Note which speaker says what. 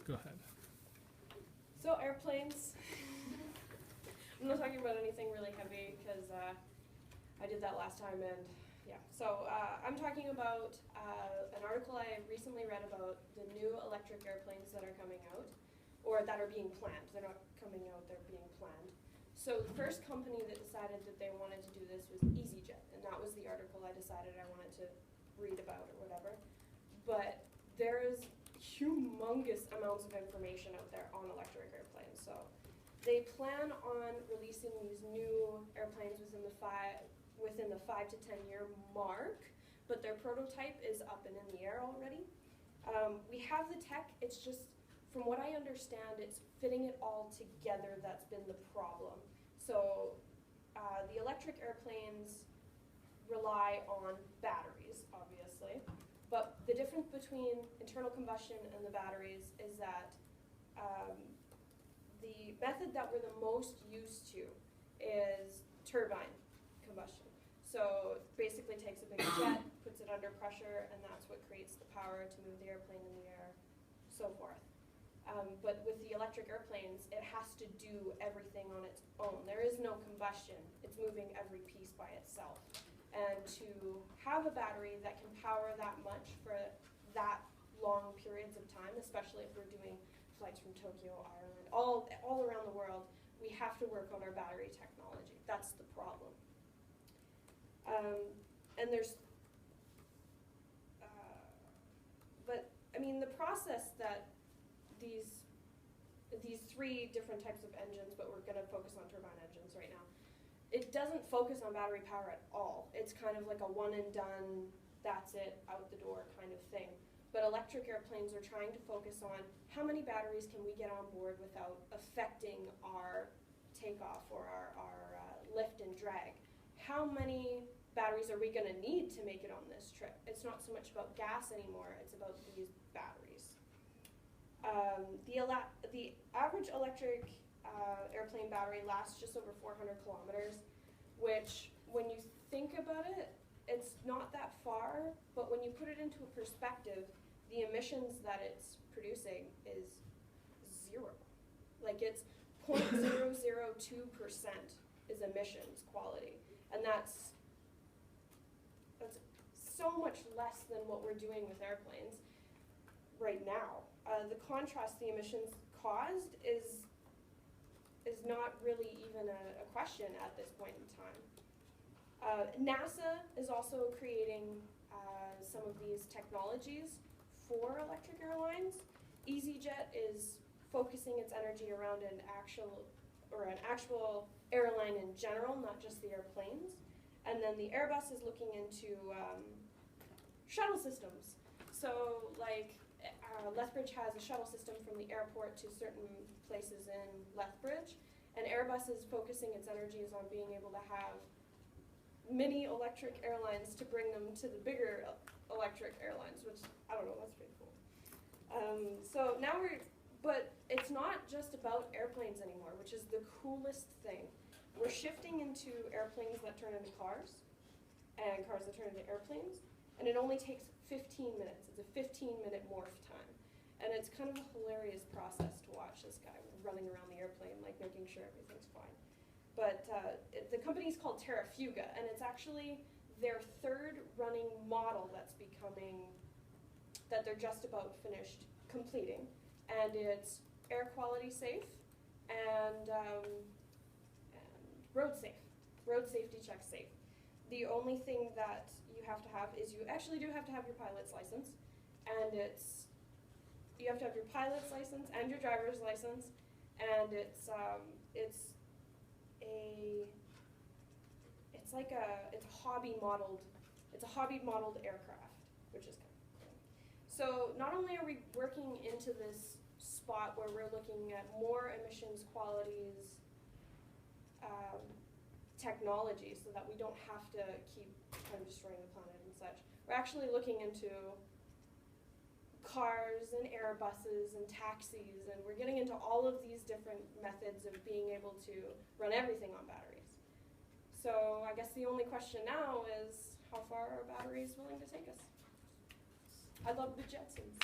Speaker 1: Go ahead.
Speaker 2: So airplanes. I'm not talking about anything really heavy because I did that last time, and yeah. So I'm talking about an article I recently read about the new electric airplanes that are coming out, or that are being planned. They're not coming out, they're being planned. So the first company that decided that they wanted to do this was EasyJet, and that was the article I decided I wanted to read about or whatever. But there is humongous amounts of information out there on electric airplanes. So they plan on releasing these new airplanes within the 5 to 10 year mark, but their prototype is up and in the air already. We have the tech, it's just, from what I understand, it's fitting it all together that's been the problem. So the electric airplanes rely on batteries, obviously, but the difference between internal combustion and the batteries is that the method that we're the most used to is turbine combustion. So it basically takes a big jet, puts it under pressure, and that's what creates the power to move the airplane in the air, so forth. But with the electric airplanes, it has to do everything on its own. There is no combustion. It's moving every piece by itself. And to have a battery that can power that much for that long periods of time, especially if we're doing flights from Tokyo, Ireland, all around the world, we have to work on our battery technology. That's the problem. And there's, but I mean, the process that these three different types of engines, but we're going to focus on turbine engines right now. It doesn't focus on battery power at all. It's kind of like a one and done, that's it, out the door kind of thing. But electric airplanes are trying to focus on how many batteries can we get on board without affecting our takeoff or our lift and drag. How many batteries are we going to need to make it on this trip? It's not so much about gas anymore, it's about these batteries. The average electric airplane battery lasts just over 400 kilometers, which, when you think about it, it's not that far, but when you put it into a perspective, the emissions that it's producing is zero. Like, it's 0.002% is emissions quality, and that's so much less than what we're doing with airplanes right now. The contrast the emissions caused is not really even a question at this point in time. NASA is also creating some of these technologies for electric airlines. EasyJet is focusing its energy around an actual airline in general, not just the airplanes. And then the Airbus is looking into shuttle systems. So, like, Lethbridge has a shuttle system from the airport to certain places in Lethbridge, and Airbus is focusing its energies on being able to have mini electric airlines to bring them to the bigger electric airlines, which, I don't know, that's pretty cool. So now but it's not just about airplanes anymore, which is the coolest thing. We're shifting into airplanes that turn into cars, and cars that turn into airplanes, and it only takes 15 minutes. It's a 15-minute morph time. And it's kind of a hilarious process to watch this guy running around the airplane, like making sure everything's fine. But the company's called Terrafuga, and it's actually their third running model that they're just about finished completing. And it's air quality safe and road safe, road safety check safe. The only thing that you have to have is you actually do have to have your pilot's license, and you have to have your pilot's license and your driver's license, and it's a hobby modeled aircraft, which is kind of cool. So not only are we working into this spot where we're looking at more emissions qualities technology so that we don't have to keep kind of destroying the planet and such. We're actually looking into cars and Airbuses and taxis, and we're getting into all of these different methods of being able to run everything on batteries. So I guess the only question now is, how far are batteries willing to take us? I love the Jetsons.